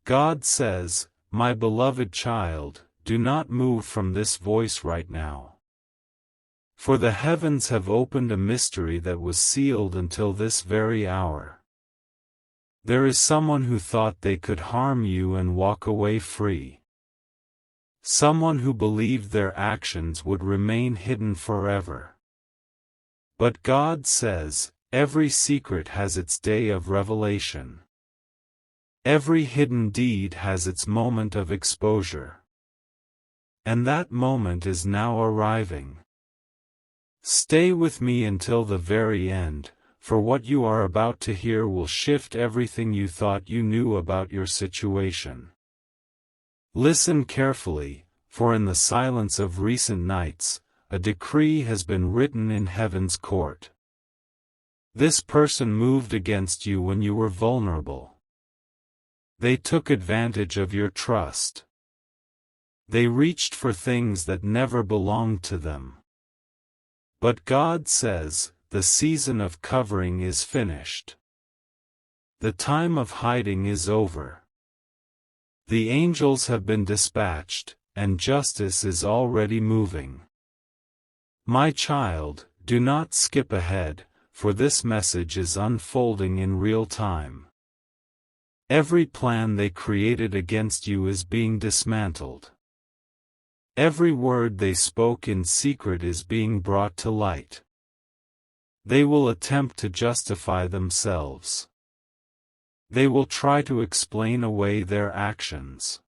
God says, "My beloved child, do not move from this voice right now. For the heavens have opened a mystery that was sealed until this very hour. There is someone who thought they could harm you and walk away free. Someone who believed their actions would remain hidden forever. But God says, every secret has its day of revelation. Every hidden deed has its moment of exposure. And that moment is now arriving. Stay with me until the very end, for what you are about to hear will shift everything you thought you knew about your situation. Listen carefully, for in the silence of recent nights, a decree has been written in heaven's court. This person moved against you when you were vulnerable. They took advantage of your trust. They reached for things that never belonged to them. But God says, the season of covering is finished. The time of hiding is over. The angels have been dispatched, and justice is already moving. My child, do not skip ahead, for this message is unfolding in real time. Every plan they created against you is being dismantled. Every word they spoke in secret is being brought to light. They will attempt to justify themselves. They will try to explain away their actions.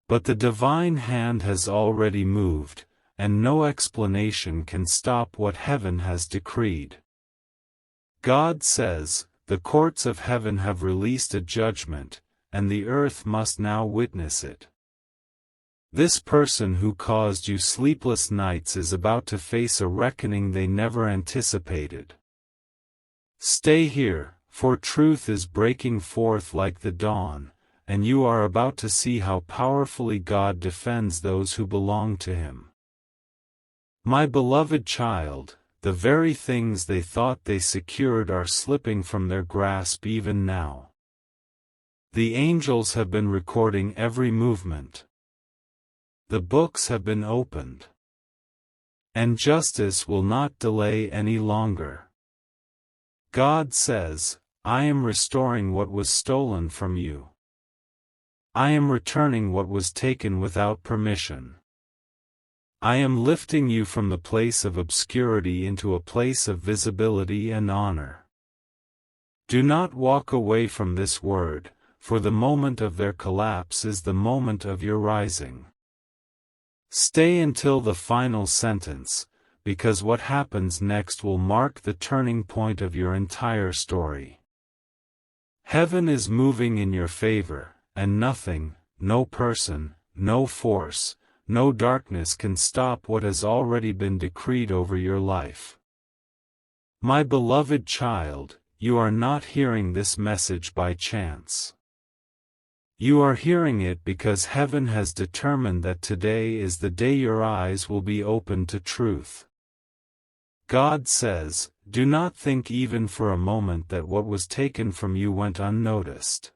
But the divine hand has already moved, and no explanation can stop what heaven has decreed. God says, the courts of heaven have released a judgment, and the earth must now witness it. This person who caused you sleepless nights is about to face a reckoning they never anticipated. Stay here, for truth is breaking forth like the dawn, and you are about to see how powerfully God defends those who belong to Him. My beloved child, the very things they thought they secured are slipping from their grasp even now. The angels have been recording every movement. The books have been opened. And justice will not delay any longer. God says, I am restoring what was stolen from you. I am returning what was taken without permission. I am lifting you from the place of obscurity into a place of visibility and honor. Do not walk away from this word, for the moment of their collapse is the moment of your rising. Stay until the final sentence, because what happens next will mark the turning point of your entire story. Heaven is moving in your favor, and nothing, no person, no force, no darkness can stop what has already been decreed over your life. My beloved child, you are not hearing this message by chance. You are hearing it because heaven has determined that today is the day your eyes will be opened to truth. God says, do not think even for a moment that what was taken from you went unnoticed.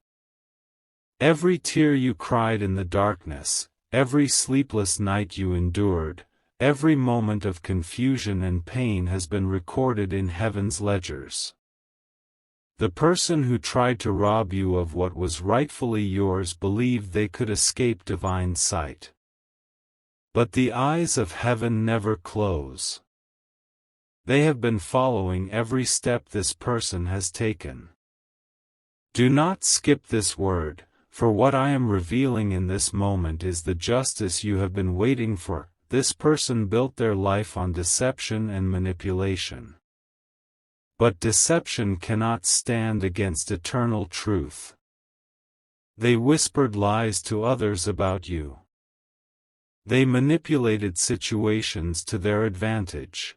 Every tear you cried in the darkness, every sleepless night you endured, every moment of confusion and pain has been recorded in heaven's ledgers. The person who tried to rob you of what was rightfully yours believed they could escape divine sight. But the eyes of heaven never close. They have been following every step this person has taken. Do not skip this word, for what I am revealing in this moment is the justice you have been waiting for. This person built their life on deception and manipulation. But deception cannot stand against eternal truth. They whispered lies to others about you. They manipulated situations to their advantage.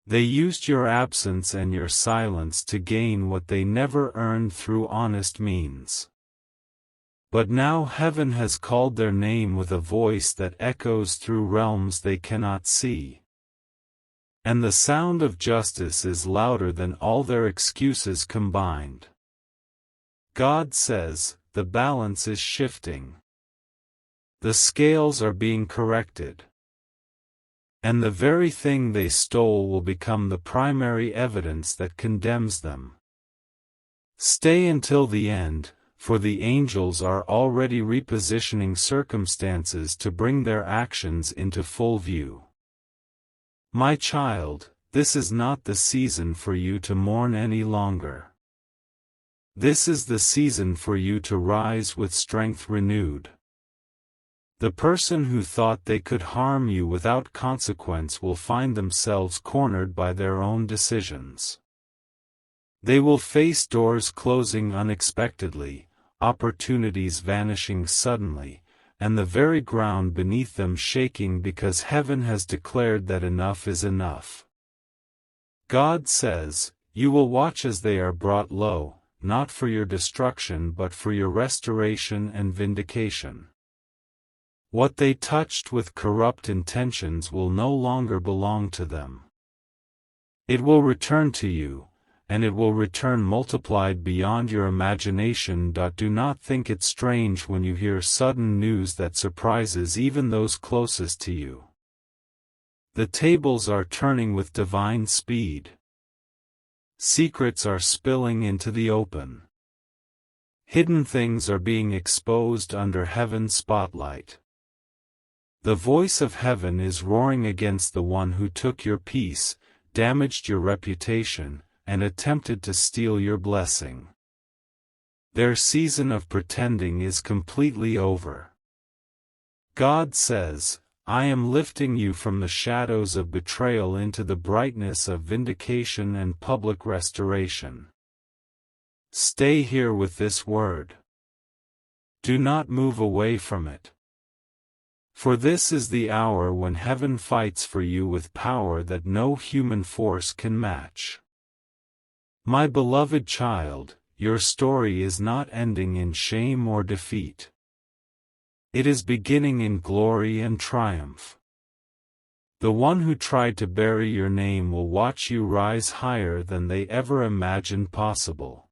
They used your absence and your silence to gain what they never earned through honest means. But now heaven has called their name with a voice that echoes through realms they cannot see. And the sound of justice is louder than all their excuses combined. God says, the balance is shifting. The scales are being corrected. And the very thing they stole will become the primary evidence that condemns them. Stay until the end, for the angels are already repositioning circumstances to bring their actions into full view. My child, this is not the season for you to mourn any longer. This is the season for you to rise with strength renewed. The person who thought they could harm you without consequence will find themselves cornered by their own decisions. They will face doors closing unexpectedly, opportunities vanishing suddenly, and the very ground beneath them shaking because heaven has declared that enough is enough. God says, "You will watch as they are brought low, not for your destruction but for your restoration and vindication." What they touched with corrupt intentions will no longer belong to them. It will return to you, and it will return multiplied beyond your imagination. Do not think it strange when you hear sudden news that surprises even those closest to you. The tables are turning with divine speed. Secrets are spilling into the open. Hidden things are being exposed under heaven's spotlight. The voice of heaven is roaring against the one who took your peace, damaged your reputation, and attempted to steal your blessing. Their season of pretending is completely over. God says, "I am lifting you from the shadows of betrayal into the brightness of vindication and public restoration." Stay here with this word. Do not move away from it. For this is the hour when heaven fights for you with power that no human force can match. My beloved child, your story is not ending in shame or defeat. It is beginning in glory and triumph. The one who tried to bury your name will watch you rise higher than they ever imagined possible.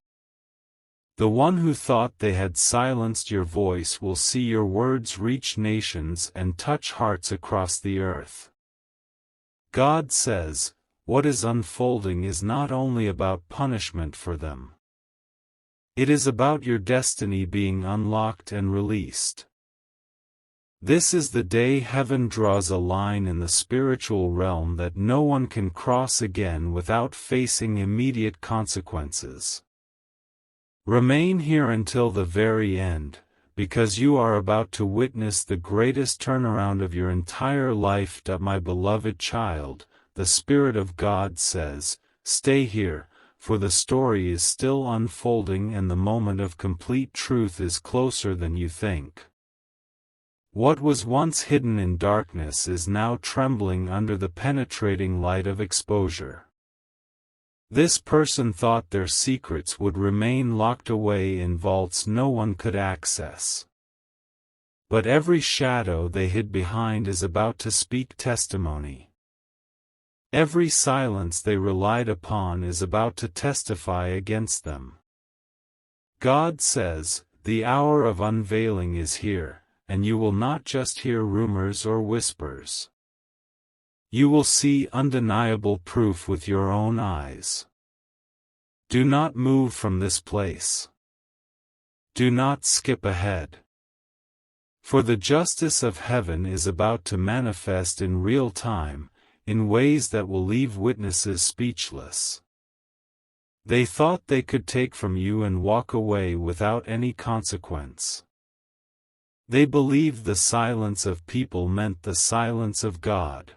The one who thought they had silenced your voice will see your words reach nations and touch hearts across the earth. God says, what is unfolding is not only about punishment for them. It is about your destiny being unlocked and released. This is the day heaven draws a line in the spiritual realm that no one can cross again without facing immediate consequences. Remain here until the very end, because you are about to witness the greatest turnaround of your entire life. My beloved child, the Spirit of God says, stay here, for the story is still unfolding and the moment of complete truth is closer than you think. What was once hidden in darkness is now trembling under the penetrating light of exposure. This person thought their secrets would remain locked away in vaults no one could access. But every shadow they hid behind is about to speak testimony. Every silence they relied upon is about to testify against them. God says, the hour of unveiling is here, and you will not just hear rumors or whispers. You will see undeniable proof with your own eyes. Do not move from this place. Do not skip ahead. For the justice of heaven is about to manifest in real time, in ways that will leave witnesses speechless. They thought they could take from you and walk away without any consequence. They believed the silence of people meant the silence of God.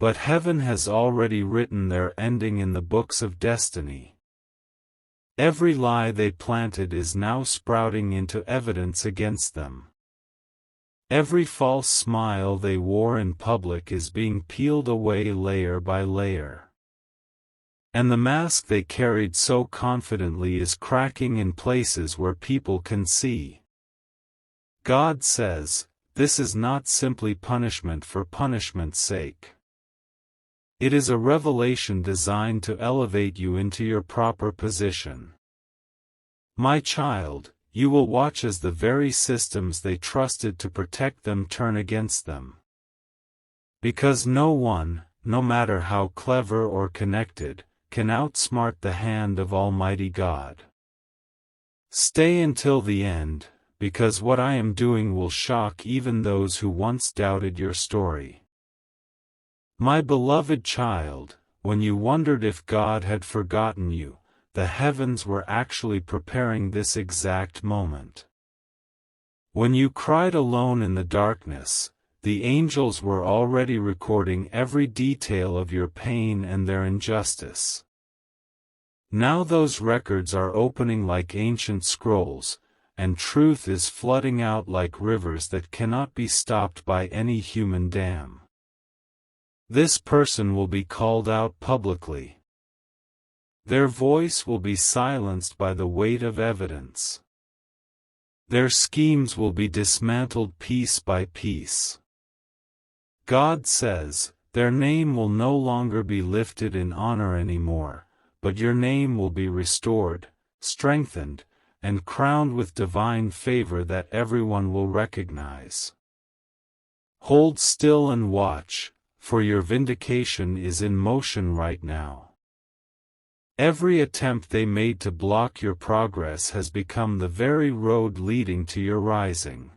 But heaven has already written their ending in the books of destiny. Every lie they planted is now sprouting into evidence against them. Every false smile they wore in public is being peeled away layer by layer. And the mask they carried so confidently is cracking in places where people can see. God says, this is not simply punishment for punishment's sake. It is a revelation designed to elevate you into your proper position. My child, you will watch as the very systems they trusted to protect them turn against them. Because no one, no matter how clever or connected, can outsmart the hand of Almighty God. Stay until the end, because what I am doing will shock even those who once doubted your story. My beloved child, when you wondered if God had forgotten you, the heavens were actually preparing this exact moment. When you cried alone in the darkness, the angels were already recording every detail of your pain and their injustice. Now those records are opening like ancient scrolls, and truth is flooding out like rivers that cannot be stopped by any human dam. This person will be called out publicly. Their voice will be silenced by the weight of evidence. Their schemes will be dismantled piece by piece. God says, their name will no longer be lifted in honor anymore, but your name will be restored, strengthened, and crowned with divine favor that everyone will recognize. Hold still and watch, for your vindication is in motion right now. Every attempt they made to block your progress has become the very road leading to your rising.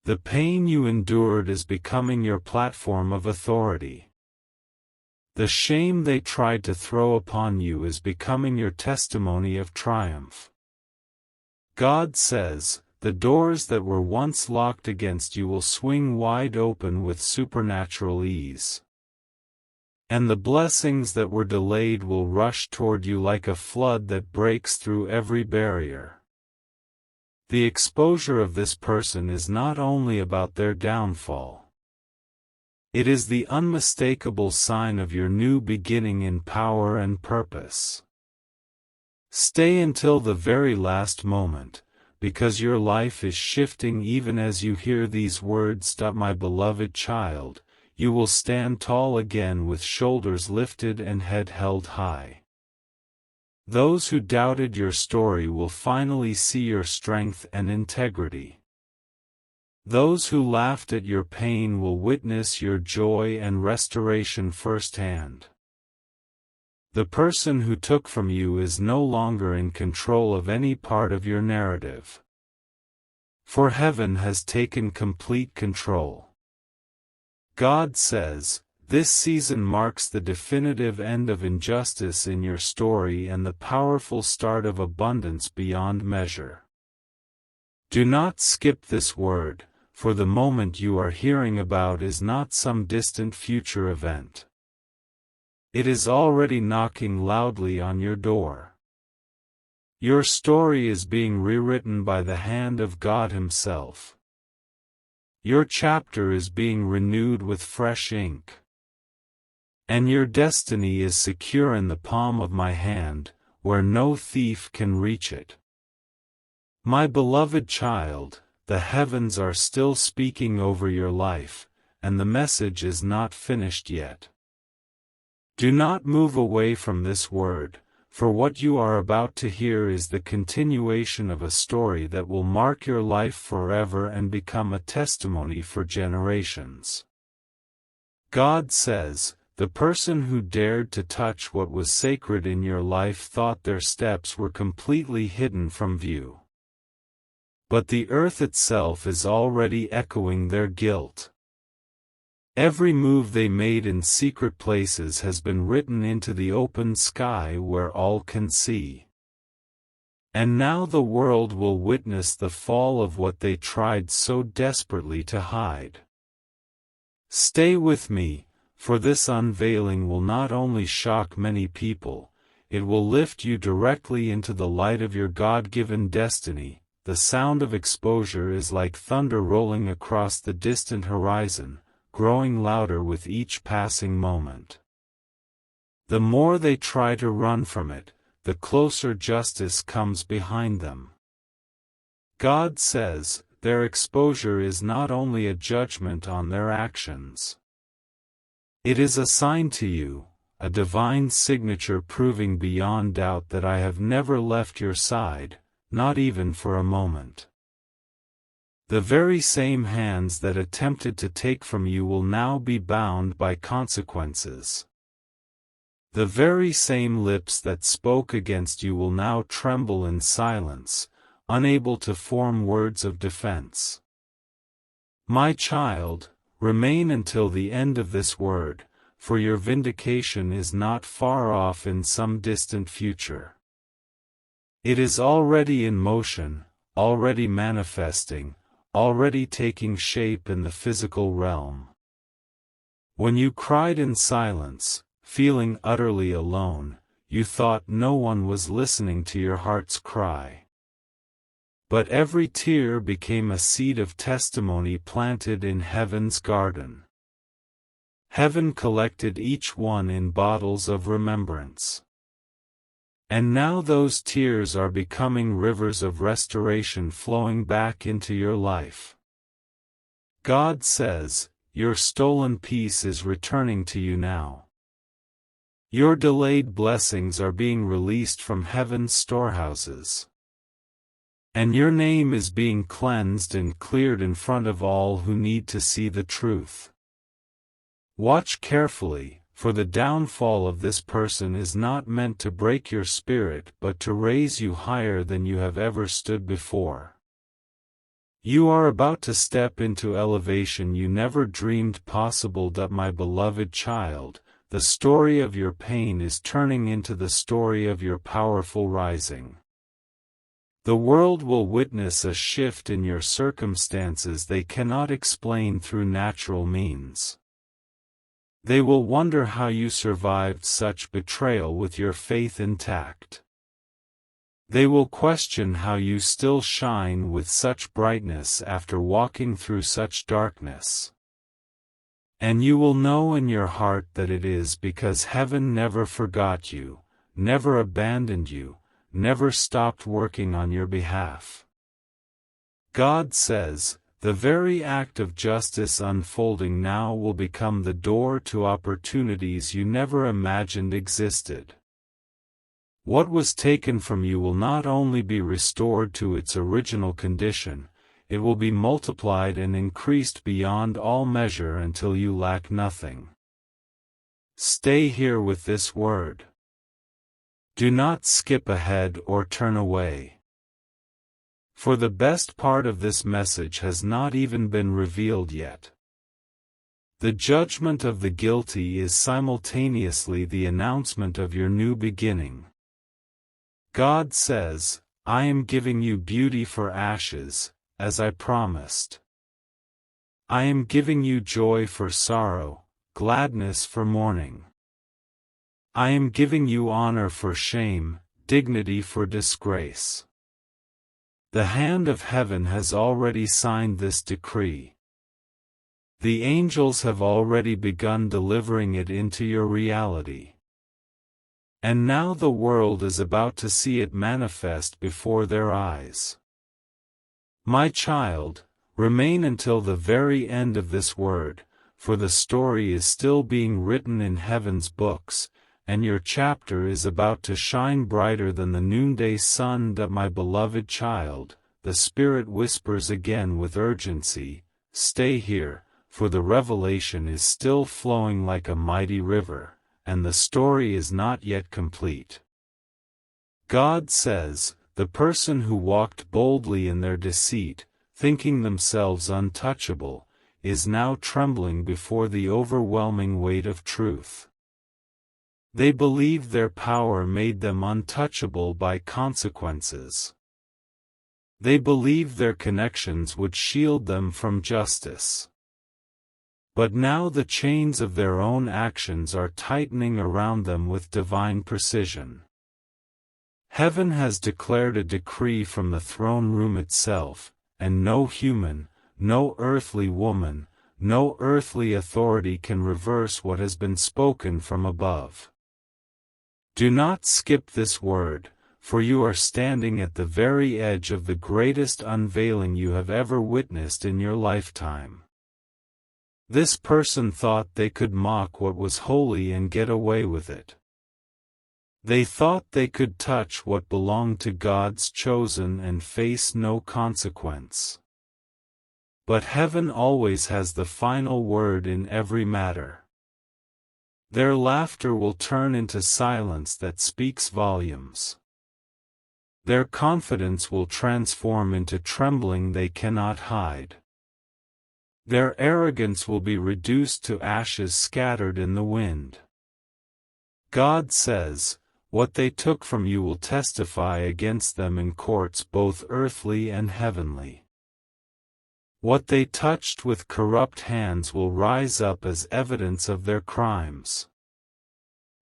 The pain you endured is becoming your platform of authority. The shame they tried to throw upon you is becoming your testimony of triumph. God says, the doors that were once locked against you will swing wide open with supernatural ease. And the blessings that were delayed will rush toward you like a flood that breaks through every barrier. The exposure of this person is not only about their downfall. It is the unmistakable sign of your new beginning in power and purpose. Stay until the very last moment, because your life is shifting even as you hear these words. My beloved child, you will stand tall again with shoulders lifted and head held high. Those who doubted your story will finally see your strength and integrity. Those who laughed at your pain will witness your joy and restoration firsthand. The person who took from you is no longer in control of any part of your narrative. For heaven has taken complete control. God says, this season marks the definitive end of injustice in your story and the powerful start of abundance beyond measure. Do not skip this word, for the moment you are hearing about is not some distant future event. It is already knocking loudly on your door. Your story is being rewritten by the hand of God Himself. Your chapter is being renewed with fresh ink. And your destiny is secure in the palm of my hand, where no thief can reach it. My beloved child, the heavens are still speaking over your life, and the message is not finished yet. Do not move away from this word, for what you are about to hear is the continuation of a story that will mark your life forever and become a testimony for generations. God says, the person who dared to touch what was sacred in your life thought their steps were completely hidden from view. But the earth itself is already echoing their guilt. Every move they made in secret places has been written into the open sky where all can see. And now the world will witness the fall of what they tried so desperately to hide. Stay with me, for this unveiling will not only shock many people, it will lift you directly into the light of your God-given destiny. The sound of exposure is like thunder rolling across the distant horizon, growing louder with each passing moment. The more they try to run from it, the closer justice comes behind them. God says, their exposure is not only a judgment on their actions. It is a sign to you, a divine signature proving beyond doubt that I have never left your side, not even for a moment. The very same hands that attempted to take from you will now be bound by consequences. The very same lips that spoke against you will now tremble in silence, unable to form words of defense. My child, remain until the end of this word, for your vindication is not far off in some distant future. It is already in motion, already manifesting, already taking shape in the physical realm. When you cried in silence, feeling utterly alone, you thought no one was listening to your heart's cry. But every tear became a seed of testimony planted in heaven's garden. Heaven collected each one in bottles of remembrance. And now those tears are becoming rivers of restoration flowing back into your life. God says, your stolen peace is returning to you now. Your delayed blessings are being released from heaven's storehouses. And your name is being cleansed and cleared in front of all who need to see the truth. Watch carefully, for the downfall of this person is not meant to break your spirit but to raise you higher than you have ever stood before. You are about to step into elevation you never dreamed possible. My beloved child, the story of your pain is turning into the story of your powerful rising. The world will witness a shift in your circumstances they cannot explain through natural means. They will wonder how you survived such betrayal with your faith intact. They will question how you still shine with such brightness after walking through such darkness. And you will know in your heart that it is because heaven never forgot you, never abandoned you, never stopped working on your behalf. God says, the very act of justice unfolding now will become the door to opportunities you never imagined existed. What was taken from you will not only be restored to its original condition, it will be multiplied and increased beyond all measure until you lack nothing. Stay here with this word. Do not skip ahead or turn away. For the best part of this message has not even been revealed yet. The judgment of the guilty is simultaneously the announcement of your new beginning. God says, I am giving you beauty for ashes, as I promised. I am giving you joy for sorrow, gladness for mourning. I am giving you honor for shame, dignity for disgrace. The hand of heaven has already signed this decree. The angels have already begun delivering it into your reality. And now the world is about to see it manifest before their eyes. My child, remain until the very end of this word, for the story is still being written in heaven's books, and your chapter is about to shine brighter than the noonday sun. My beloved child, the Spirit whispers again with urgency, stay here, for the revelation is still flowing like a mighty river, and the story is not yet complete. God says, the person who walked boldly in their deceit, thinking themselves untouchable, is now trembling before the overwhelming weight of truth. They believed their power made them untouchable by consequences. They believed their connections would shield them from justice. But now the chains of their own actions are tightening around them with divine precision. Heaven has declared a decree from the throne room itself, and no human, no earthly woman, no earthly authority can reverse what has been spoken from above. Do not skip this word, for you are standing at the very edge of the greatest unveiling you have ever witnessed in your lifetime. This person thought they could mock what was holy and get away with it. They thought they could touch what belonged to God's chosen and face no consequence. But heaven always has the final word in every matter. Their laughter will turn into silence that speaks volumes. Their confidence will transform into trembling they cannot hide. Their arrogance will be reduced to ashes scattered in the wind. God says, what they took from you will testify against them in courts both earthly and heavenly. What they touched with corrupt hands will rise up as evidence of their crimes.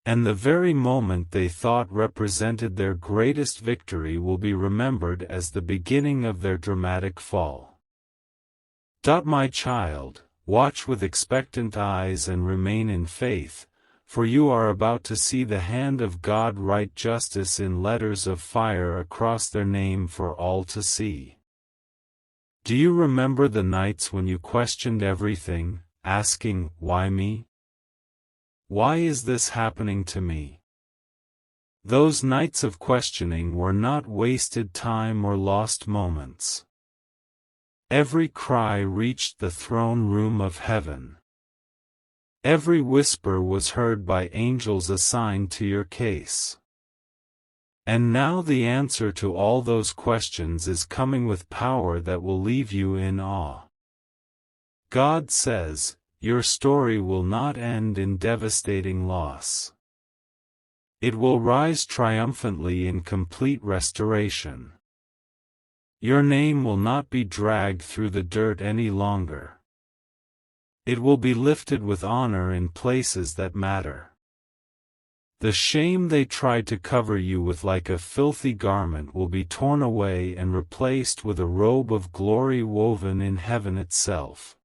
And the very moment they thought represented their greatest victory will be remembered as the beginning of their dramatic fall. My child, watch with expectant eyes and remain in faith, for you are about to see the hand of God write justice in letters of fire across their name for all to see. Do you remember the nights when you questioned everything, asking, "Why me? Why is this happening to me?" Those nights of questioning were not wasted time or lost moments. Every cry reached the throne room of heaven. Every whisper was heard by angels assigned to your case. And now the answer to all those questions is coming with power that will leave you in awe. God says, your story will not end in devastating loss. It will rise triumphantly in complete restoration. Your name will not be dragged through the dirt any longer. It will be lifted with honor in places that matter. The shame they tried to cover you with like a filthy garment will be torn away and replaced with a robe of glory woven in heaven itself.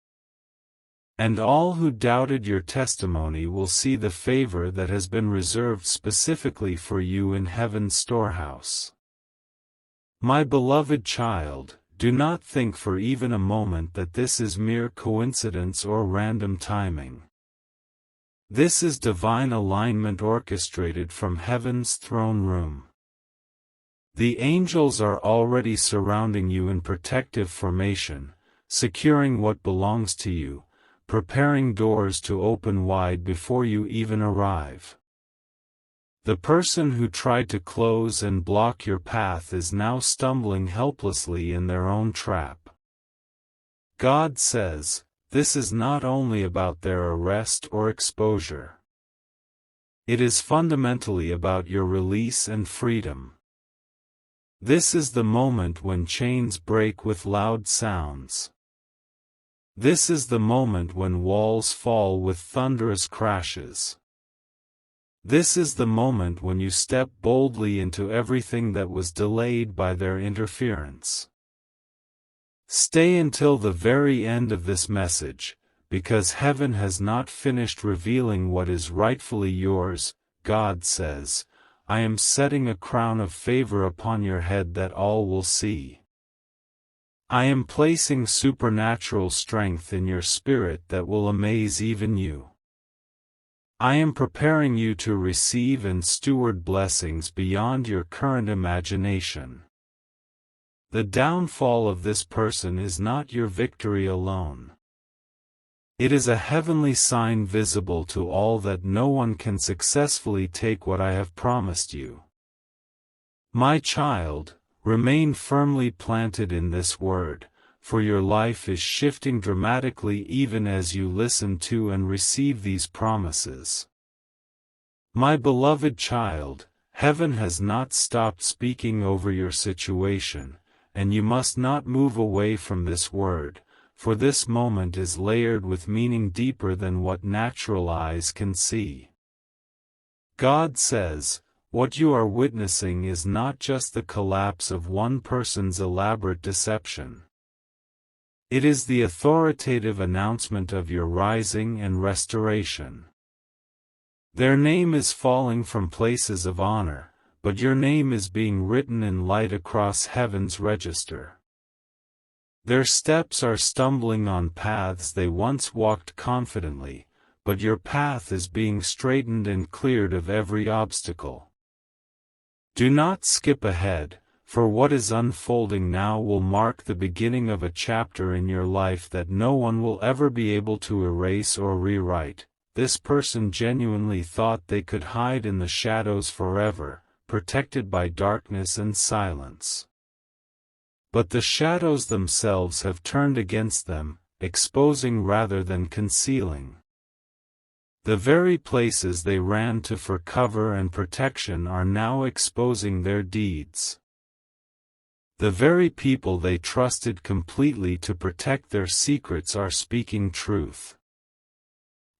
And all who doubted your testimony will see the favor that has been reserved specifically for you in heaven's storehouse. My beloved child, do not think for even a moment that this is mere coincidence or random timing. This is divine alignment orchestrated from heaven's throne room. The angels are already surrounding you in protective formation, securing what belongs to you, preparing doors to open wide before you even arrive. The person who tried to close and block your path is now stumbling helplessly in their own trap. God says, this is not only about their arrest or exposure. It is fundamentally about your release and freedom. This is the moment when chains break with loud sounds. This is the moment when walls fall with thunderous crashes. This is the moment when you step boldly into everything that was delayed by their interference. Stay until the very end of this message, because heaven has not finished revealing what is rightfully yours. God says, I am setting a crown of favor upon your head that all will see. I am placing supernatural strength in your spirit that will amaze even you. I am preparing you to receive and steward blessings beyond your current imagination. The downfall of this person is not your victory alone. It is a heavenly sign visible to all that no one can successfully take what I have promised you. My child, remain firmly planted in this word, for your life is shifting dramatically even as you listen to and receive these promises. My beloved child, heaven has not stopped speaking over your situation, and you must not move away from this word, for this moment is layered with meaning deeper than what natural eyes can see. God says, what you are witnessing is not just the collapse of one person's elaborate deception. It is the authoritative announcement of your rising and restoration. Their name is falling from places of honor, but your name is being written in light across heaven's register. Their steps are stumbling on paths they once walked confidently, but your path is being straightened and cleared of every obstacle. Do not skip ahead, for what is unfolding now will mark the beginning of a chapter in your life that no one will ever be able to erase or rewrite. This person genuinely thought they could hide in the shadows forever, protected by darkness and silence. But the shadows themselves have turned against them, exposing rather than concealing. The very places they ran to for cover and protection are now exposing their deeds. The very people they trusted completely to protect their secrets are speaking truth.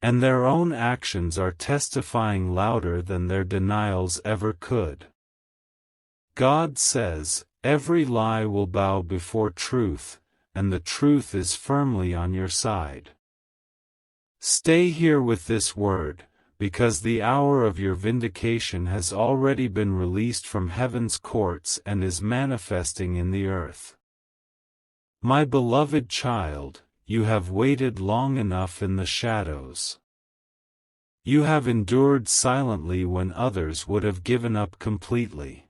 And their own actions are testifying louder than their denials ever could. God says, every lie will bow before truth, and the truth is firmly on your side. Stay here with this word, because the hour of your vindication has already been released from heaven's courts and is manifesting in the earth. My beloved child, you have waited long enough in the shadows. You have endured silently when others would have given up completely.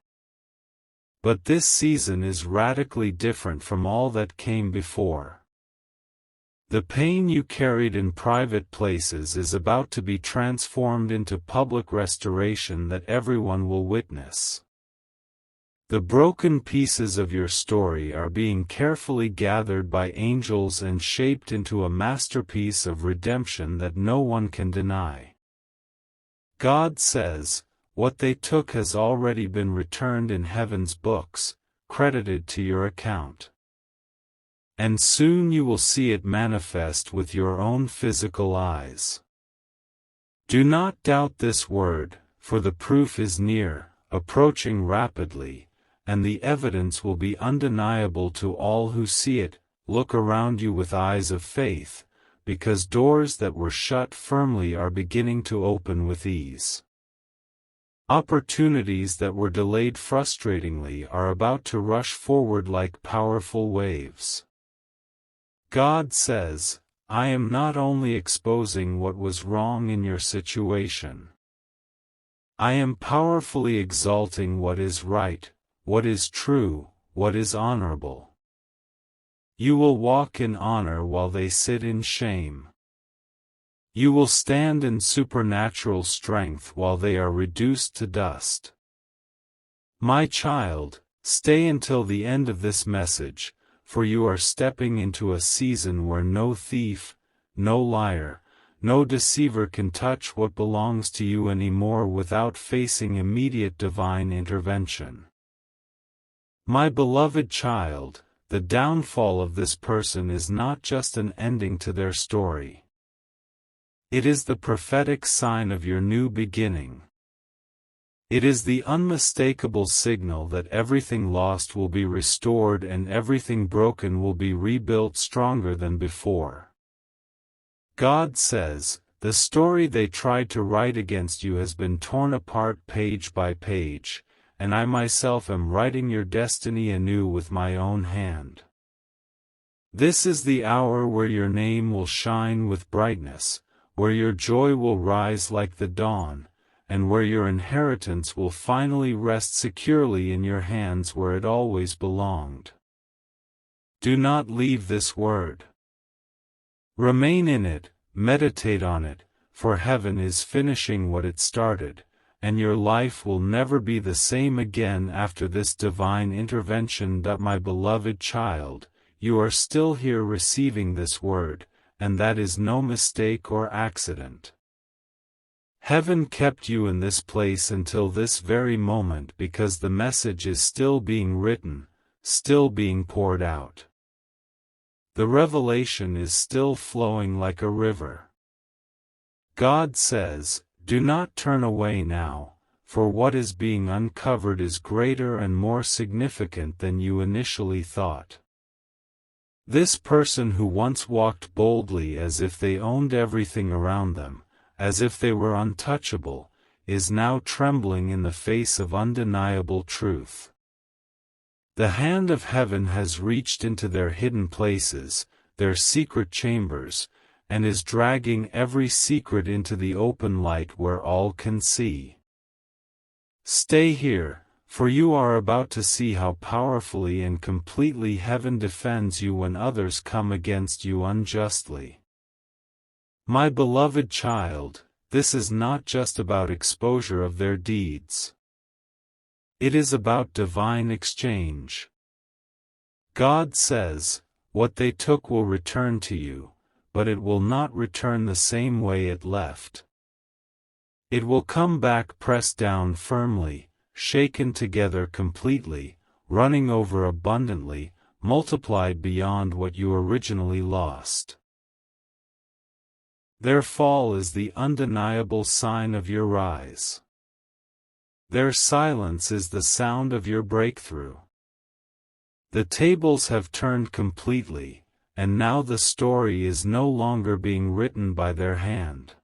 But this season is radically different from all that came before. The pain you carried in private places is about to be transformed into public restoration that everyone will witness. The broken pieces of your story are being carefully gathered by angels and shaped into a masterpiece of redemption that no one can deny. God says, what they took has already been returned in heaven's books, credited to your account. And soon you will see it manifest with your own physical eyes. Do not doubt this word, for the proof is near, approaching rapidly, and the evidence will be undeniable to all who see it. Look around you with eyes of faith, because doors that were shut firmly are beginning to open with ease. Opportunities that were delayed frustratingly are about to rush forward like powerful waves. God says, I am not only exposing what was wrong in your situation. I am powerfully exalting what is right, what is true, what is honorable. You will walk in honor while they sit in shame. You will stand in supernatural strength while they are reduced to dust. My child, stay until the end of this message, for you are stepping into a season where no thief, no liar, no deceiver can touch what belongs to you anymore without facing immediate divine intervention. My beloved child, the downfall of this person is not just an ending to their story. It is the prophetic sign of your new beginning. It is the unmistakable signal that everything lost will be restored and everything broken will be rebuilt stronger than before. God says, the story they tried to write against you has been torn apart page by page, and I myself am writing your destiny anew with my own hand. This is the hour where your name will shine with brightness, where your joy will rise like the dawn, and where your inheritance will finally rest securely in your hands where it always belonged. Do not leave this word. Remain in it, meditate on it, for heaven is finishing what it started, and your life will never be the same again after this divine intervention. My beloved child, you are still here receiving this word, and that is no mistake or accident. Heaven kept you in this place until this very moment because the message is still being written, still being poured out. The revelation is still flowing like a river. God says, do not turn away now, for what is being uncovered is greater and more significant than you initially thought. This person who once walked boldly as if they owned everything around them, as if they were untouchable, is now trembling in the face of undeniable truth. The hand of heaven has reached into their hidden places, their secret chambers, and is dragging every secret into the open light where all can see. Stay here, For you are about to see how powerfully and completely heaven defends you when others come against you unjustly. My beloved child, this is not just about exposure of their deeds. It is about divine exchange. God says, what they took will return to you, but it will not return the same way it left. It will come back pressed down firmly, shaken together completely, running over abundantly, multiplied beyond what you originally lost. Their fall is the undeniable sign of your rise. Their silence is the sound of your breakthrough. The tables have turned completely, and now the story is no longer being written by their hand.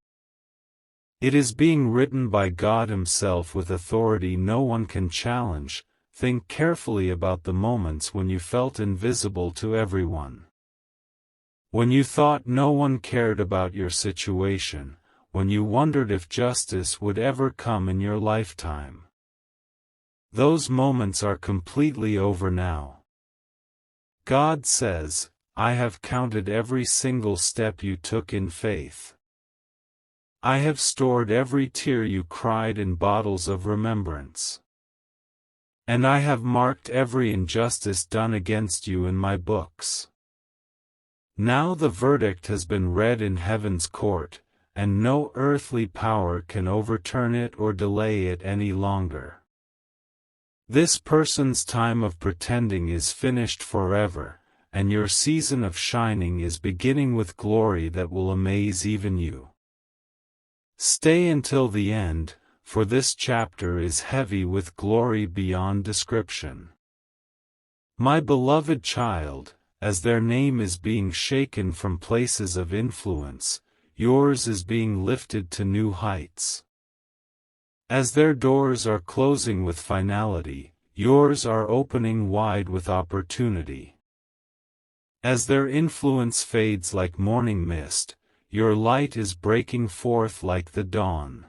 It is being written by God Himself with authority no one can challenge. Think carefully about the moments when you felt invisible to everyone. When you thought no one cared about your situation, when you wondered if justice would ever come in your lifetime. Those moments are completely over now. God says, I have counted every single step you took in faith. I have stored every tear you cried in bottles of remembrance. And I have marked every injustice done against you in my books. Now the verdict has been read in heaven's court, and no earthly power can overturn it or delay it any longer. This person's time of pretending is finished forever, and your season of shining is beginning with glory that will amaze even you. Stay until the end, for this chapter is heavy with glory beyond description. My beloved child, as their name is being shaken from places of influence, yours is being lifted to new heights. As their doors are closing with finality, yours are opening wide with opportunity. As their influence fades like morning mist, your light is breaking forth like the dawn.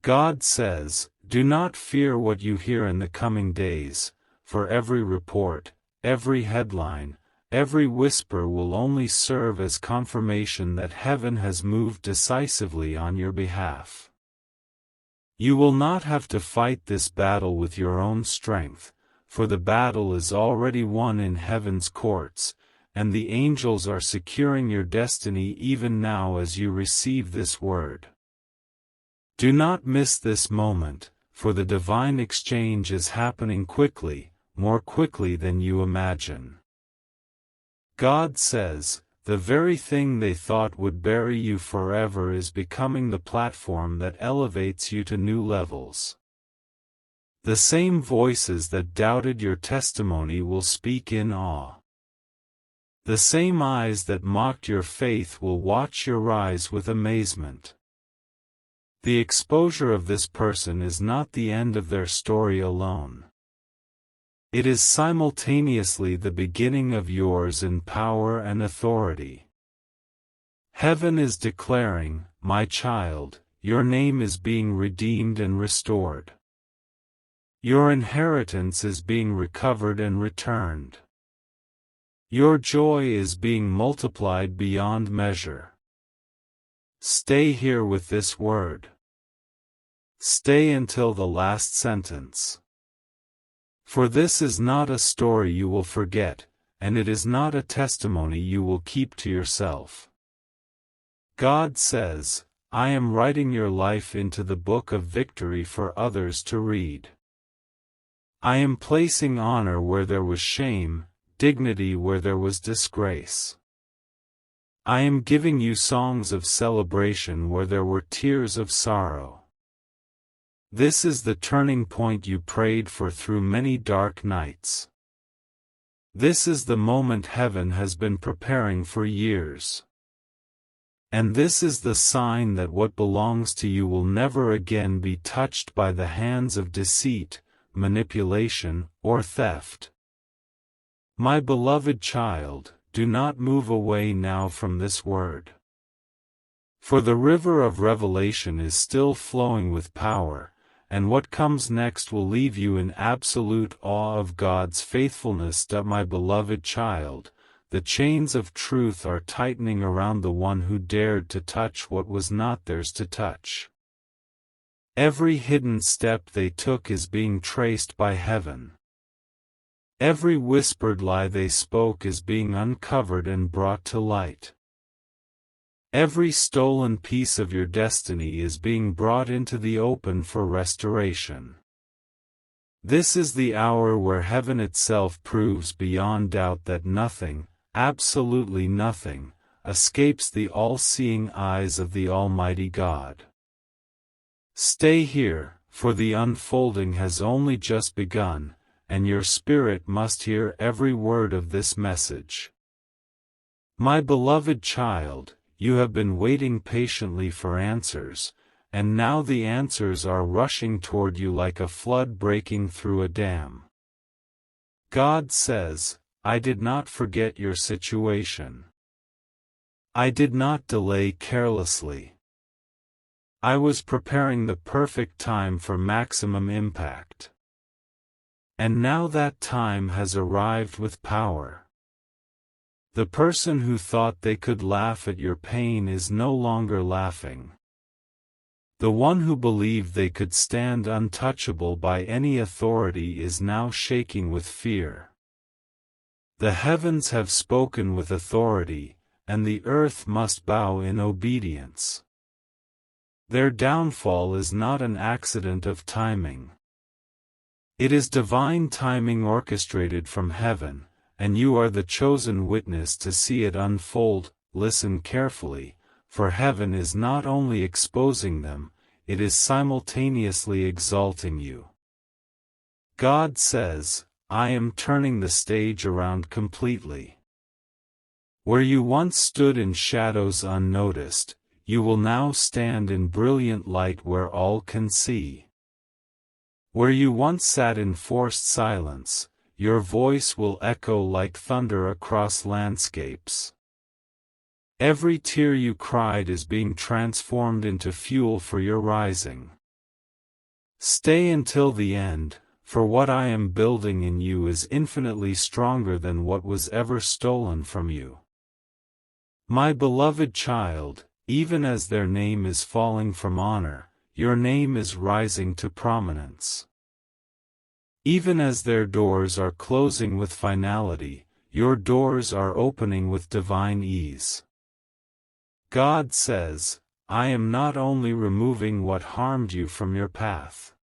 God says, do not fear what you hear in the coming days, for every report, every headline, every whisper will only serve as confirmation that heaven has moved decisively on your behalf. You will not have to fight this battle with your own strength, for the battle is already won in heaven's courts, and the angels are securing your destiny even now as you receive this word. Do not miss this moment, for the divine exchange is happening quickly, more quickly than you imagine. God says, the very thing they thought would bury you forever is becoming the platform that elevates you to new levels. The same voices that doubted your testimony will speak in awe. The same eyes that mocked your faith will watch your rise with amazement. The exposure of this person is not the end of their story alone. It is simultaneously the beginning of yours in power and authority. Heaven is declaring, my child, your name is being redeemed and restored. Your inheritance is being recovered and returned. Your joy is being multiplied beyond measure. Stay here with this word. Stay until the last sentence. For this is not a story you will forget, and it is not a testimony you will keep to yourself. God says, I am writing your life into the book of victory for others to read. I am placing honor where there was shame, dignity where there was disgrace. I am giving you songs of celebration where there were tears of sorrow. This is the turning point you prayed for through many dark nights. This is the moment heaven has been preparing for years. And this is the sign that what belongs to you will never again be touched by the hands of deceit, manipulation, or theft. My beloved child, do not move away now from this word. For the river of revelation is still flowing with power, and what comes next will leave you in absolute awe of God's faithfulness. My beloved child, the chains of truth are tightening around the one who dared to touch what was not theirs to touch. Every hidden step they took is being traced by heaven. Every whispered lie they spoke is being uncovered and brought to light. Every stolen piece of your destiny is being brought into the open for restoration. This is the hour where heaven itself proves beyond doubt that nothing, absolutely nothing, escapes the all-seeing eyes of the Almighty God. Stay here, for the unfolding has only just begun, and your spirit must hear every word of this message. My beloved child, you have been waiting patiently for answers, and now the answers are rushing toward you like a flood breaking through a dam. God says, I did not forget your situation. I did not delay carelessly. I was preparing the perfect time for maximum impact. And now that time has arrived with power. The person who thought they could laugh at your pain is no longer laughing. The one who believed they could stand untouchable by any authority is now shaking with fear. The heavens have spoken with authority, and the earth must bow in obedience. Their downfall is not an accident of timing. It is divine timing orchestrated from heaven, and you are the chosen witness to see it unfold. Listen carefully, for heaven is not only exposing them, it is simultaneously exalting you. God says, I am turning the stage around completely. Where you once stood in shadows unnoticed, you will now stand in brilliant light where all can see. Where you once sat in forced silence, your voice will echo like thunder across landscapes. Every tear you cried is being transformed into fuel for your rising. Stay until the end, for what I am building in you is infinitely stronger than what was ever stolen from you. My beloved child, even as their name is falling from honor, your name is rising to prominence. Even as their doors are closing with finality, your doors are opening with divine ease. God says, I am not only removing what harmed you from your path.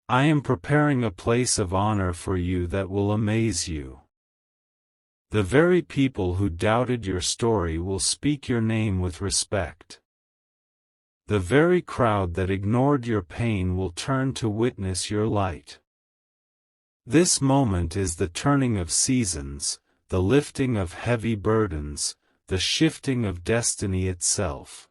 I am preparing a place of honor for you that will amaze you. The very people who doubted your story will speak your name with respect. The very crowd that ignored your pain will turn to witness your light. This moment is the turning of seasons, the lifting of heavy burdens, the shifting of destiny itself.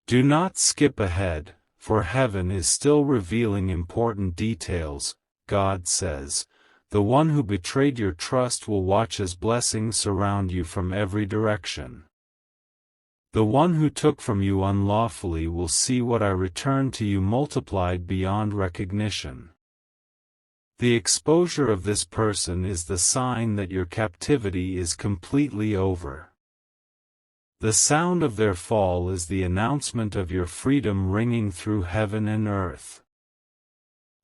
Do not skip ahead, for heaven is still revealing important details. God says, the one who betrayed your trust will watch as blessings surround you from every direction. The one who took from you unlawfully will see what I return to you multiplied beyond recognition. The exposure of this person is the sign that your captivity is completely over. The sound of their fall is the announcement of your freedom ringing through heaven and earth.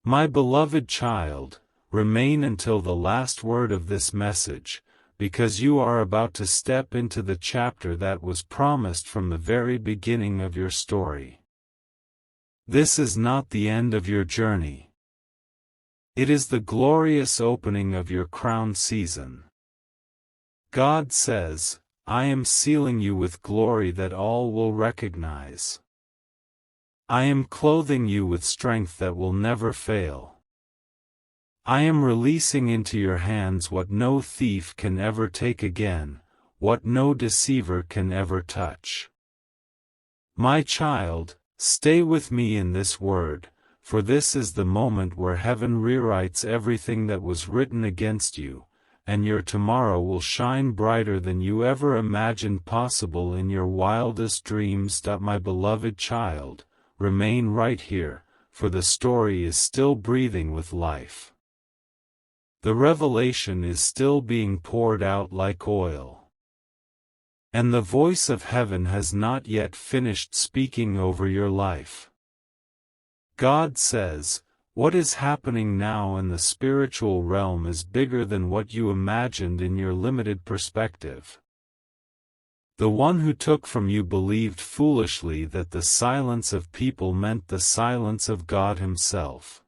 My beloved child, remain until the last word of this message, because you are about to step into the chapter that was promised from the very beginning of your story. This is not the end of your journey. It is the glorious opening of your crown season. God says, I am sealing you with glory that all will recognize. I am clothing you with strength that will never fail. I am releasing into your hands what no thief can ever take again, what no deceiver can ever touch. My child, stay with me in this word, for this is the moment where heaven rewrites everything that was written against you, and your tomorrow will shine brighter than you ever imagined possible in your wildest dreams. My beloved child, remain right here, for the story is still breathing with life. The revelation is still being poured out like oil. And the voice of heaven has not yet finished speaking over your life. God says, what is happening now in the spiritual realm is bigger than what you imagined in your limited perspective. The one who took from you believed foolishly that the silence of people meant the silence of God Himself.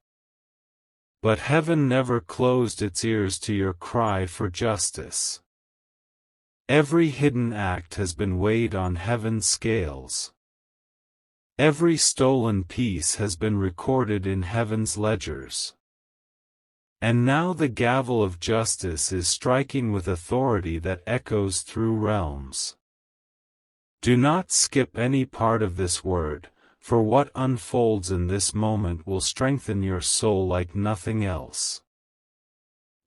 But heaven never closed its ears to your cry for justice. Every hidden act has been weighed on heaven's scales. Every stolen piece has been recorded in heaven's ledgers. And now the gavel of justice is striking with authority that echoes through realms. Do not skip any part of this word, for what unfolds in this moment will strengthen your soul like nothing else.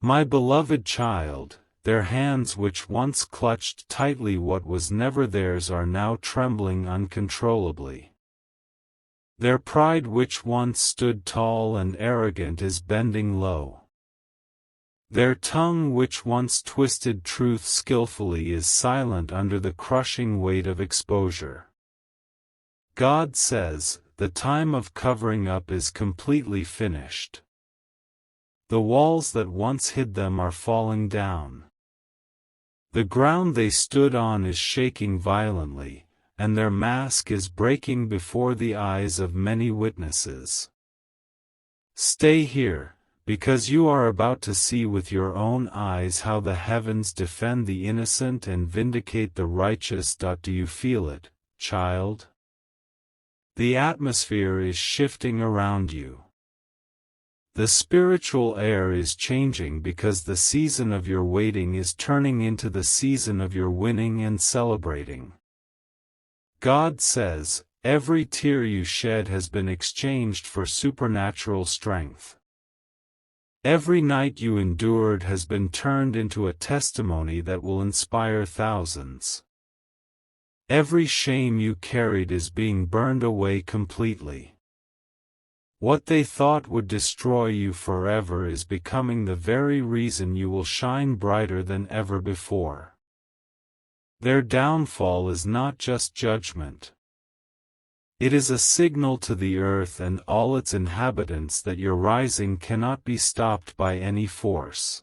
My beloved child, their hands which once clutched tightly what was never theirs are now trembling uncontrollably. Their pride which once stood tall and arrogant is bending low. Their tongue which once twisted truth skillfully is silent under the crushing weight of exposure. God says, the time of covering up is completely finished. The walls that once hid them are falling down. The ground they stood on is shaking violently, and their mask is breaking before the eyes of many witnesses. Stay here, because you are about to see with your own eyes how the heavens defend the innocent and vindicate the righteous. Do you feel it, child? The atmosphere is shifting around you. The spiritual air is changing because the season of your waiting is turning into the season of your winning and celebrating. God says, every tear you shed has been exchanged for supernatural strength. Every night you endured has been turned into a testimony that will inspire thousands. Every shame you carried is being burned away completely. What they thought would destroy you forever is becoming the very reason you will shine brighter than ever before. Their downfall is not just judgment. It is a signal to the earth and all its inhabitants that your rising cannot be stopped by any force.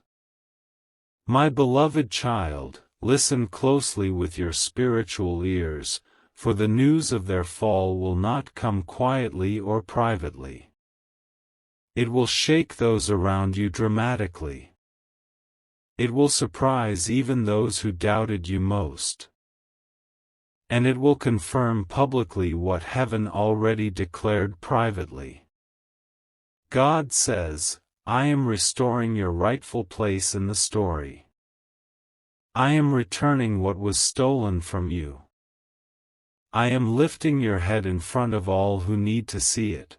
My beloved child, listen closely with your spiritual ears, for the news of their fall will not come quietly or privately. It will shake those around you dramatically. It will surprise even those who doubted you most. And it will confirm publicly what heaven already declared privately. God says, I am restoring your rightful place in the story. I am returning what was stolen from you. I am lifting your head in front of all who need to see it.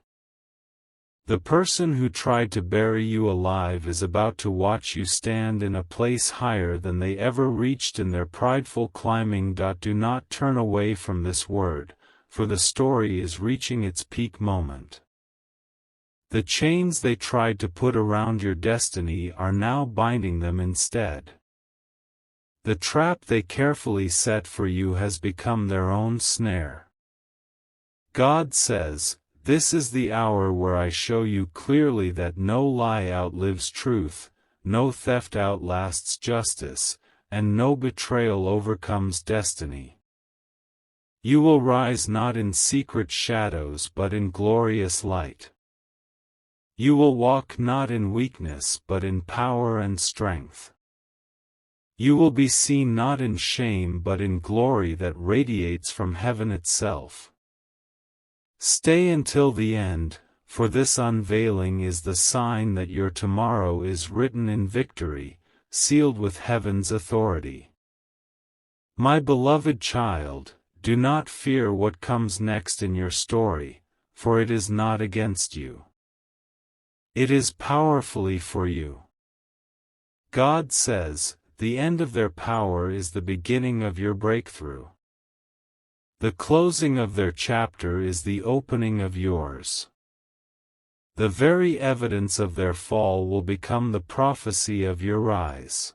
The person who tried to bury you alive is about to watch you stand in a place higher than they ever reached in their prideful climbing. Do not turn away from this word, for the story is reaching its peak moment. The chains they tried to put around your destiny are now binding them instead. The trap they carefully set for you has become their own snare. God says, this is the hour where I show you clearly that no lie outlives truth, no theft outlasts justice, and no betrayal overcomes destiny. You will rise not in secret shadows but in glorious light. You will walk not in weakness but in power and strength. You will be seen not in shame but in glory that radiates from heaven itself. Stay until the end, for this unveiling is the sign that your tomorrow is written in victory, sealed with heaven's authority. My beloved child, do not fear what comes next in your story, for it is not against you. It is powerfully for you. God says, the end of their power is the beginning of your breakthrough. The closing of their chapter is the opening of yours. The very evidence of their fall will become the prophecy of your rise.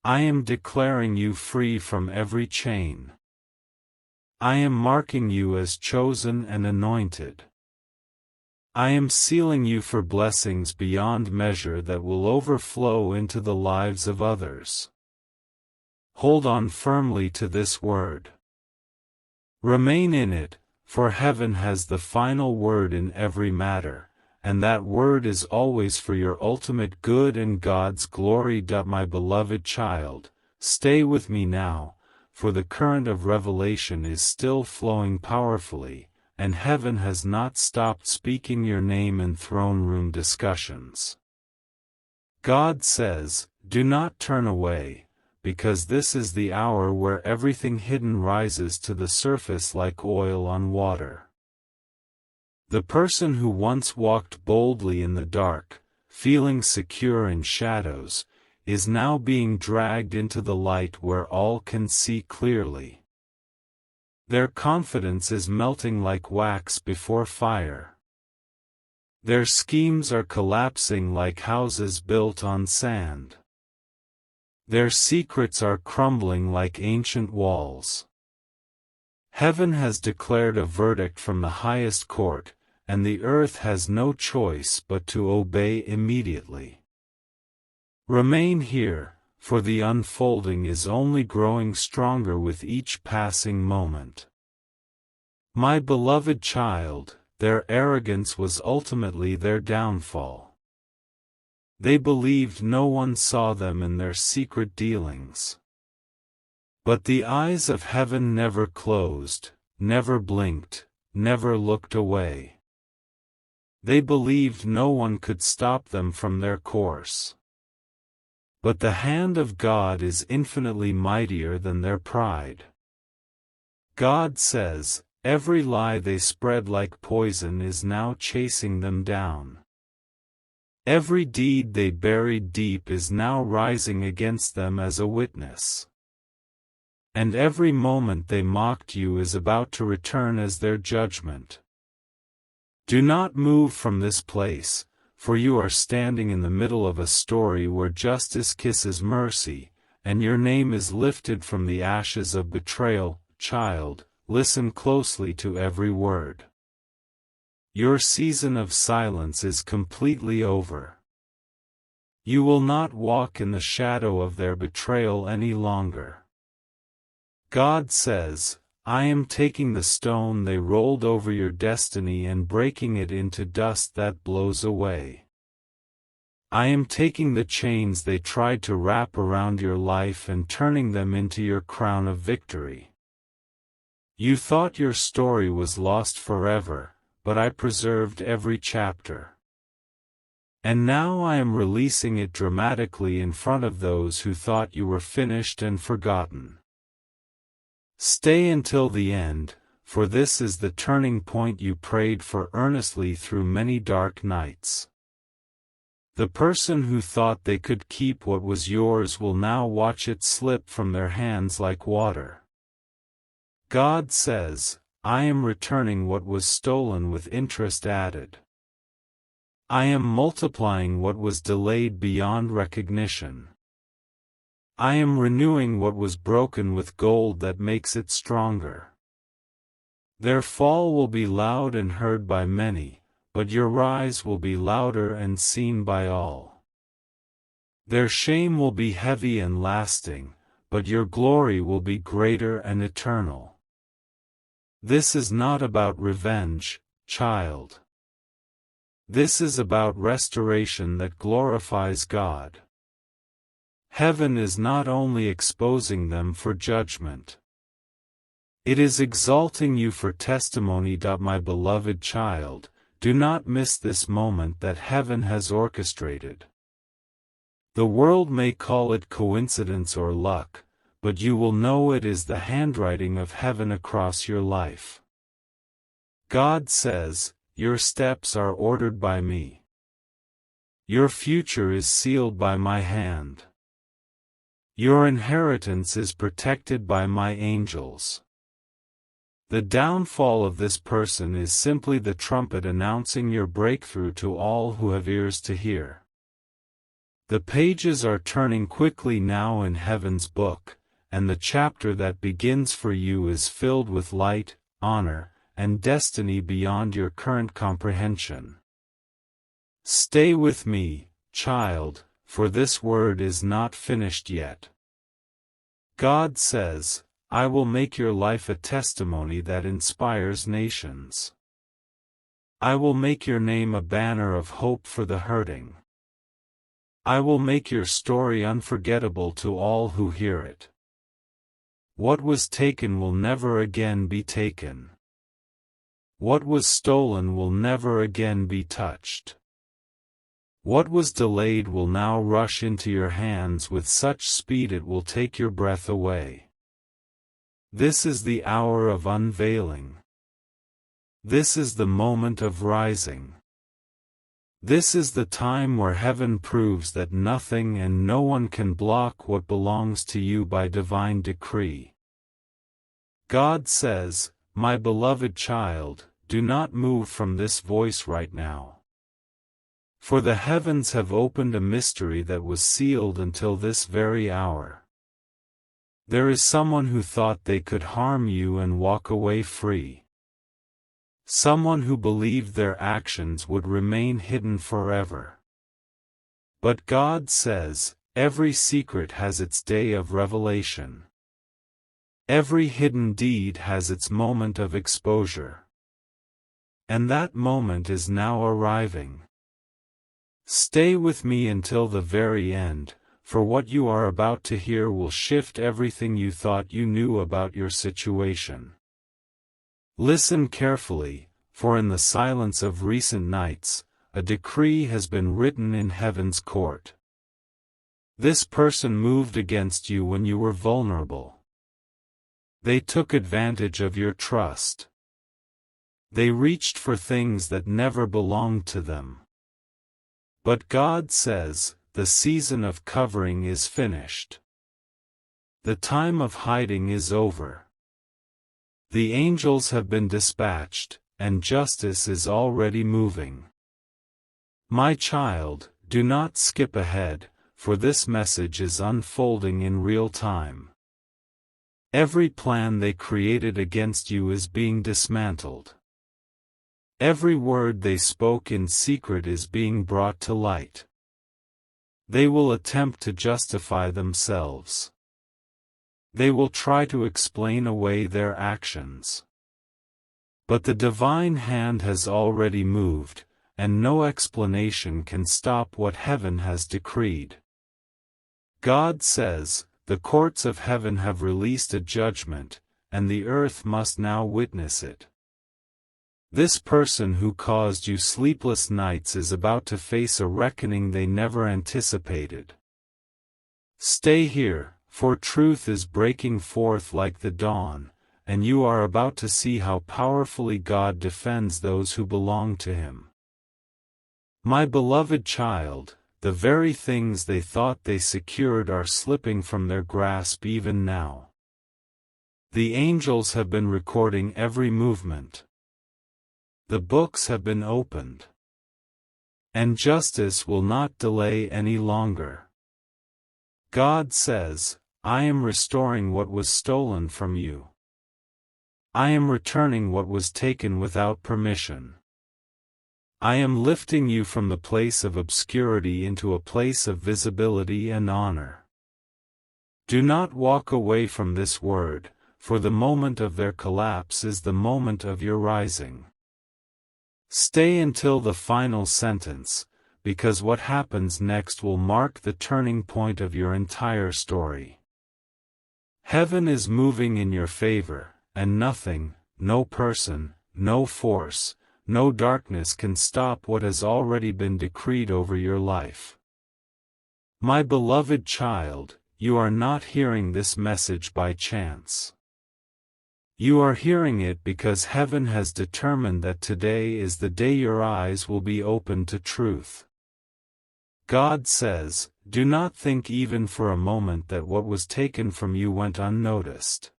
I am declaring you free from every chain. I am marking you as chosen and anointed. I am sealing you for blessings beyond measure that will overflow into the lives of others. Hold on firmly to this word. Remain in it, for heaven has the final word in every matter, and that word is always for your ultimate good and God's glory. My beloved child, stay with me now, for the current of revelation is still flowing powerfully, and heaven has not stopped speaking your name in throne room discussions. God says, do not turn away, because this is the hour where everything hidden rises to the surface like oil on water. The person who once walked boldly in the dark, feeling secure in shadows, is now being dragged into the light where all can see clearly. Their confidence is melting like wax before fire. Their schemes are collapsing like houses built on sand. Their secrets are crumbling like ancient walls. Heaven has declared a verdict from the highest court, and the earth has no choice but to obey immediately. Remain here, for the unfolding is only growing stronger with each passing moment. My beloved child, their arrogance was ultimately their downfall. They believed no one saw them in their secret dealings. But the eyes of heaven never closed, never blinked, never looked away. They believed no one could stop them from their course. But the hand of God is infinitely mightier than their pride. God says, every lie they spread like poison is now chasing them down. Every deed they buried deep is now rising against them as a witness. And every moment they mocked you is about to return as their judgment. Do not move from this place, for you are standing in the middle of a story where justice kisses mercy, and your name is lifted from the ashes of betrayal. Child, listen closely to every word. Your season of silence is completely over. You will not walk in the shadow of their betrayal any longer. God says, I am taking the stone they rolled over your destiny and breaking it into dust that blows away. I am taking the chains they tried to wrap around your life and turning them into your crown of victory. You thought your story was lost forever, but I preserved every chapter. And now I am releasing it dramatically in front of those who thought you were finished and forgotten. Stay until the end, for this is the turning point you prayed for earnestly through many dark nights. The person who thought they could keep what was yours will now watch it slip from their hands like water. God says, I am returning what was stolen with interest added. I am multiplying what was delayed beyond recognition. I am renewing what was broken with gold that makes it stronger. Their fall will be loud and heard by many, but your rise will be louder and seen by all. Their shame will be heavy and lasting, but your glory will be greater and eternal. This is not about revenge, child. This is about restoration that glorifies God. Heaven is not only exposing them for judgment. It is exalting you for testimony. My beloved child, do not miss this moment that heaven has orchestrated. The world may call it coincidence or luck, but you will know it is the handwriting of heaven across your life. God says, your steps are ordered by me. Your future is sealed by my hand. Your inheritance is protected by my angels. The downfall of this person is simply the trumpet announcing your breakthrough to all who have ears to hear. The pages are turning quickly now in heaven's book, and the chapter that begins for you is filled with light, honor, and destiny beyond your current comprehension. Stay with me, child, for this word is not finished yet. God says, I will make your life a testimony that inspires nations. I will make your name a banner of hope for the hurting. I will make your story unforgettable to all who hear it. What was taken will never again be taken. What was stolen will never again be touched. What was delayed will now rush into your hands with such speed it will take your breath away. This is the hour of unveiling. This is the moment of rising. This is the time where heaven proves that nothing and no one can block what belongs to you by divine decree. God says, my beloved child, do not move from this voice right now. For the heavens have opened a mystery that was sealed until this very hour. There is someone who thought they could harm you and walk away free. Someone who believed their actions would remain hidden forever. But God says, every secret has its day of revelation. Every hidden deed has its moment of exposure. And that moment is now arriving. Stay with me until the very end, for what you are about to hear will shift everything you thought you knew about your situation. Listen carefully, for in the silence of recent nights, a decree has been written in heaven's court. This person moved against you when you were vulnerable. They took advantage of your trust. They reached for things that never belonged to them. But God says, the season of covering is finished. The time of hiding is over. The angels have been dispatched, and justice is already moving. My child, do not skip ahead, for this message is unfolding in real time. Every plan they created against you is being dismantled. Every word they spoke in secret is being brought to light. They will attempt to justify themselves. They will try to explain away their actions. But the divine hand has already moved, and no explanation can stop what heaven has decreed. God says, the courts of heaven have released a judgment, and the earth must now witness it. This person who caused you sleepless nights is about to face a reckoning they never anticipated. Stay here, for truth is breaking forth like the dawn, and you are about to see how powerfully God defends those who belong to Him. My beloved child, the very things they thought they secured are slipping from their grasp even now. The angels have been recording every movement. The books have been opened. And justice will not delay any longer. God says, I am restoring what was stolen from you. I am returning what was taken without permission. I am lifting you from the place of obscurity into a place of visibility and honor. Do not walk away from this word, for the moment of their collapse is the moment of your rising. Stay until the final sentence, because what happens next will mark the turning point of your entire story. Heaven is moving in your favor, and nothing, no person, no force, no darkness can stop what has already been decreed over your life. My beloved child, you are not hearing this message by chance. You are hearing it because heaven has determined that today is the day your eyes will be opened to truth. God says, do not think even for a moment that what was taken from you went unnoticed.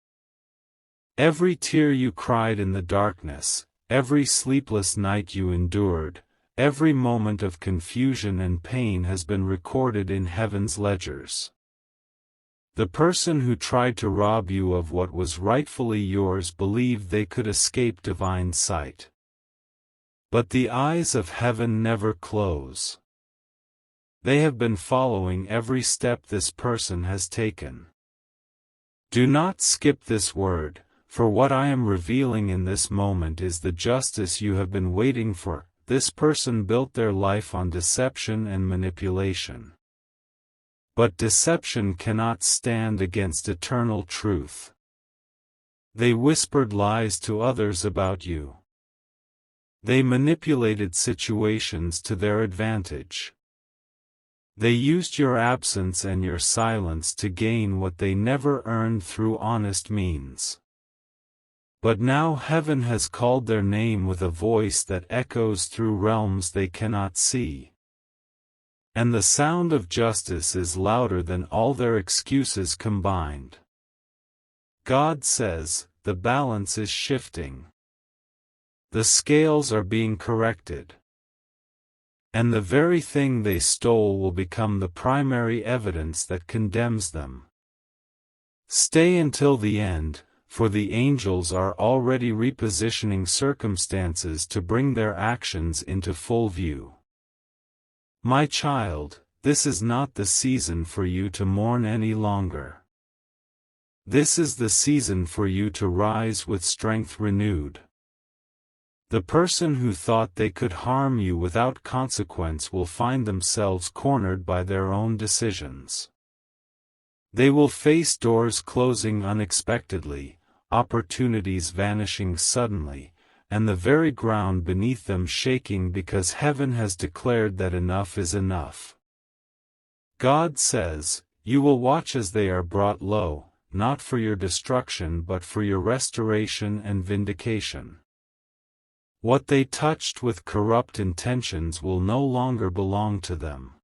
Every tear you cried in the darkness, every sleepless night you endured, every moment of confusion and pain has been recorded in heaven's ledgers. The person who tried to rob you of what was rightfully yours believed they could escape divine sight. But the eyes of heaven never close. They have been following every step this person has taken. Do not skip this word, for what I am revealing in this moment is the justice you have been waiting for. This person built their life on deception and manipulation. But deception cannot stand against eternal truth. They whispered lies to others about you. They manipulated situations to their advantage. They used your absence and your silence to gain what they never earned through honest means. But now heaven has called their name with a voice that echoes through realms they cannot see. And the sound of justice is louder than all their excuses combined. God says, the balance is shifting. The scales are being corrected. And the very thing they stole will become the primary evidence that condemns them. Stay until the end, for the angels are already repositioning circumstances to bring their actions into full view. My child, this is not the season for you to mourn any longer. This is the season for you to rise with strength renewed. The person who thought they could harm you without consequence will find themselves cornered by their own decisions. They will face doors closing unexpectedly, opportunities vanishing suddenly, and the very ground beneath them shaking because heaven has declared that enough is enough. God says, you will watch as they are brought low, not for your destruction but for your restoration and vindication. What they touched with corrupt intentions will no longer belong to them.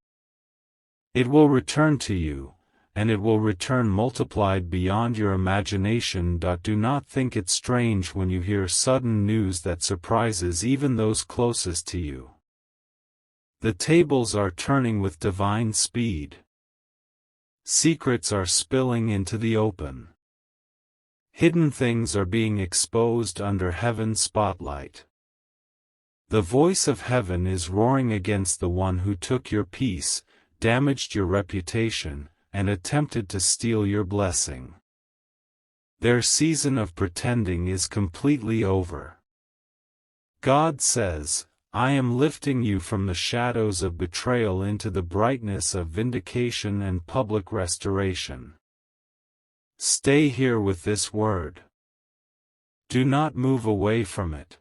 It will return to you, and it will return multiplied beyond your imagination. Do not think it strange when you hear sudden news that surprises even those closest to you. The tables are turning with divine speed. Secrets are spilling into the open. Hidden things are being exposed under heaven's spotlight. The voice of heaven is roaring against the one who took your peace, damaged your reputation, and attempted to steal your blessing. Their season of pretending is completely over. God says, I am lifting you from the shadows of betrayal into the brightness of vindication and public restoration. Stay here with this word. Do not move away from it.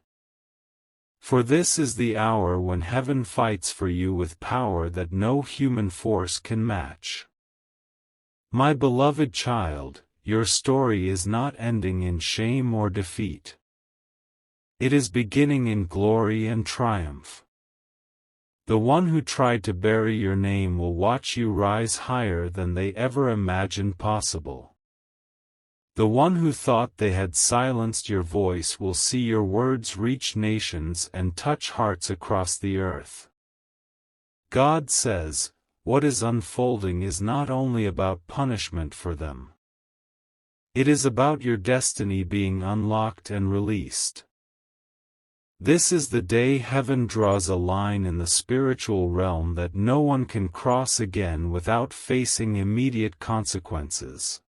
For this is the hour when heaven fights for you with power that no human force can match. My beloved child, your story is not ending in shame or defeat. It is beginning in glory and triumph. The one who tried to bury your name will watch you rise higher than they ever imagined possible. The one who thought they had silenced your voice will see your words reach nations and touch hearts across the earth. God says, what is unfolding is not only about punishment for them. It is about your destiny being unlocked and released. This is the day heaven draws a line in the spiritual realm that no one can cross again without facing immediate consequences.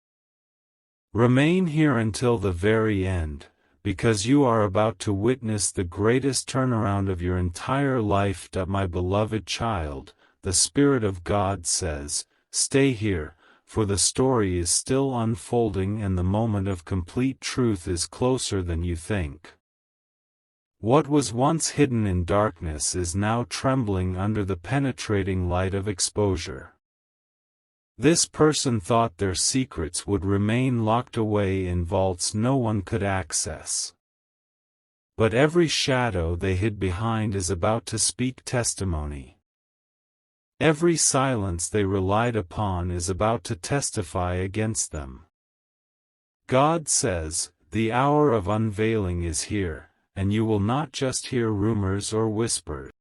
Remain here until the very end, because you are about to witness the greatest turnaround of your entire life. My beloved child, the Spirit of God says, stay here, for the story is still unfolding and the moment of complete truth is closer than you think. What was once hidden in darkness is now trembling under the penetrating light of exposure. This person thought their secrets would remain locked away in vaults no one could access. But every shadow they hid behind is about to speak testimony. Every silence they relied upon is about to testify against them. God says, the hour of unveiling is here, and you will not just hear rumors or whispers.